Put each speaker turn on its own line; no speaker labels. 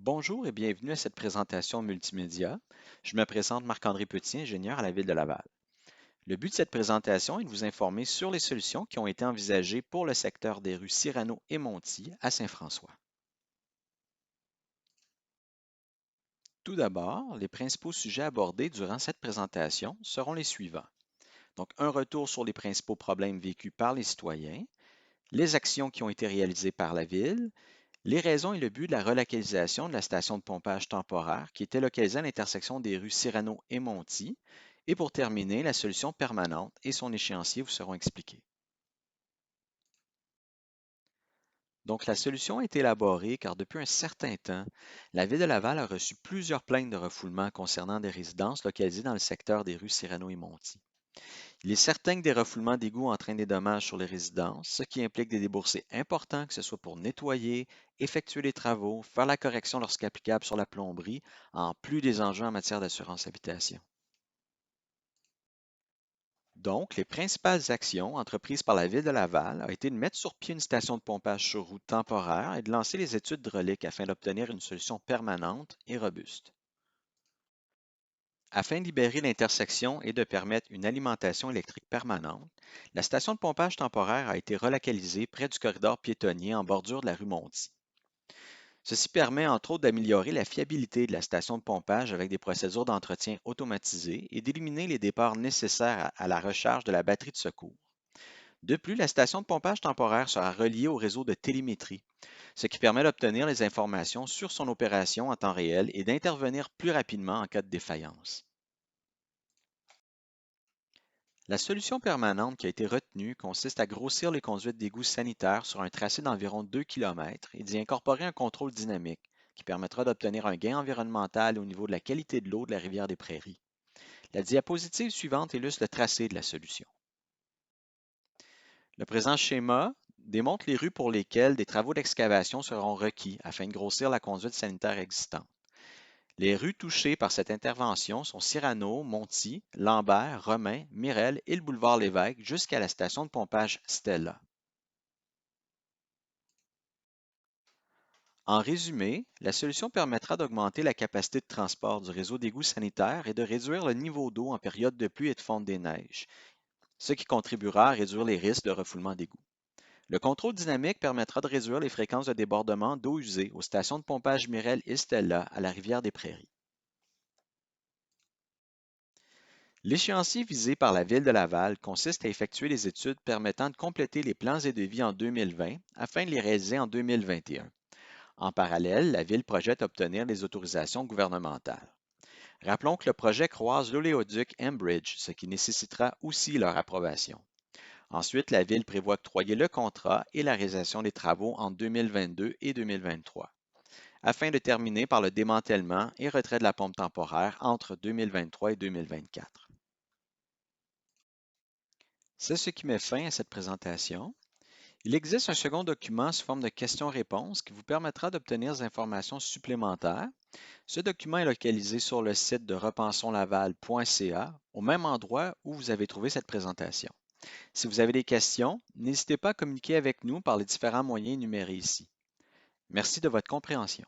Bonjour et bienvenue à cette présentation multimédia. Je me présente Marc-André Petit, ingénieur à la Ville de Laval. Le but de cette présentation est de vous informer sur les solutions qui ont été envisagées pour le secteur des rues Cyrano et Monti à Saint-François. Tout d'abord, les principaux sujets abordés durant cette présentation seront les suivants. Donc, un retour sur les principaux problèmes vécus par les citoyens, les actions qui ont été réalisées par la Ville, les raisons et le but de la relocalisation de la station de pompage temporaire qui était localisée à l'intersection des rues Cyrano et Monti. Et pour terminer, la solution permanente et son échéancier vous seront expliqués. Donc, la solution a été élaborée car depuis un certain temps, la Ville de Laval a reçu plusieurs plaintes de refoulement concernant des résidences localisées dans le secteur des rues Cyrano et Monti. Il est certain que des refoulements d'égouts entraînent des dommages sur les résidences, ce qui implique des déboursés importants, que ce soit pour nettoyer, effectuer les travaux, faire la correction lorsqu'applicable sur la plomberie, en plus des enjeux en matière d'assurance habitation. Donc, les principales actions entreprises par la Ville de Laval ont été de mettre sur pied une station de pompage sur route temporaire et de lancer les études hydrauliques afin d'obtenir une solution permanente et robuste. Afin de libérer l'intersection et de permettre une alimentation électrique permanente, la station de pompage temporaire a été relocalisée près du corridor piétonnier en bordure de la rue Monti. Ceci permet entre autres d'améliorer la fiabilité de la station de pompage avec des procédures d'entretien automatisées et d'éliminer les départs nécessaires à la recharge de la batterie de secours. De plus, la station de pompage temporaire sera reliée au réseau de télémétrie, ce qui permet d'obtenir les informations sur son opération en temps réel et d'intervenir plus rapidement en cas de défaillance. La solution permanente qui a été retenue consiste à grossir les conduites d'égouts sanitaires sur un tracé d'environ 2 km et d'y incorporer un contrôle dynamique qui permettra d'obtenir un gain environnemental au niveau de la qualité de l'eau de la rivière des Prairies. La diapositive suivante illustre le tracé de la solution. Le présent schéma démontre les rues pour lesquelles des travaux d'excavation seront requis afin de grossir la conduite sanitaire existante. Les rues touchées par cette intervention sont Cyrano, Monti, Lambert, Romain, Mirel et le boulevard Lévesque jusqu'à la station de pompage Stella. En résumé, la solution permettra d'augmenter la capacité de transport du réseau d'égouts sanitaires et de réduire le niveau d'eau en période de pluie et de fonte des neiges, ce qui contribuera à réduire les risques de refoulement d'égouts. Le contrôle dynamique permettra de réduire les fréquences de débordement d'eau usée aux stations de pompage Mirel et Stella à la rivière des Prairies. L'échéancier visé par la Ville de Laval consiste à effectuer les études permettant de compléter les plans et devis en 2020 afin de les réaliser en 2021. En parallèle, la Ville projette obtenir les autorisations gouvernementales. Rappelons que le projet croise l'oléoduc Enbridge, ce qui nécessitera aussi leur approbation. Ensuite, la Ville prévoit octroyer le contrat et la réalisation des travaux en 2022 et 2023, afin de terminer par le démantèlement et retrait de la pompe temporaire entre 2023 et 2024. C'est ce qui met fin à cette présentation. Il existe un second document sous forme de questions-réponses qui vous permettra d'obtenir des informations supplémentaires. Ce document est localisé sur le site de repensonslaval.ca, au même endroit où vous avez trouvé cette présentation. Si vous avez des questions, n'hésitez pas à communiquer avec nous par les différents moyens énumérés ici. Merci de votre compréhension.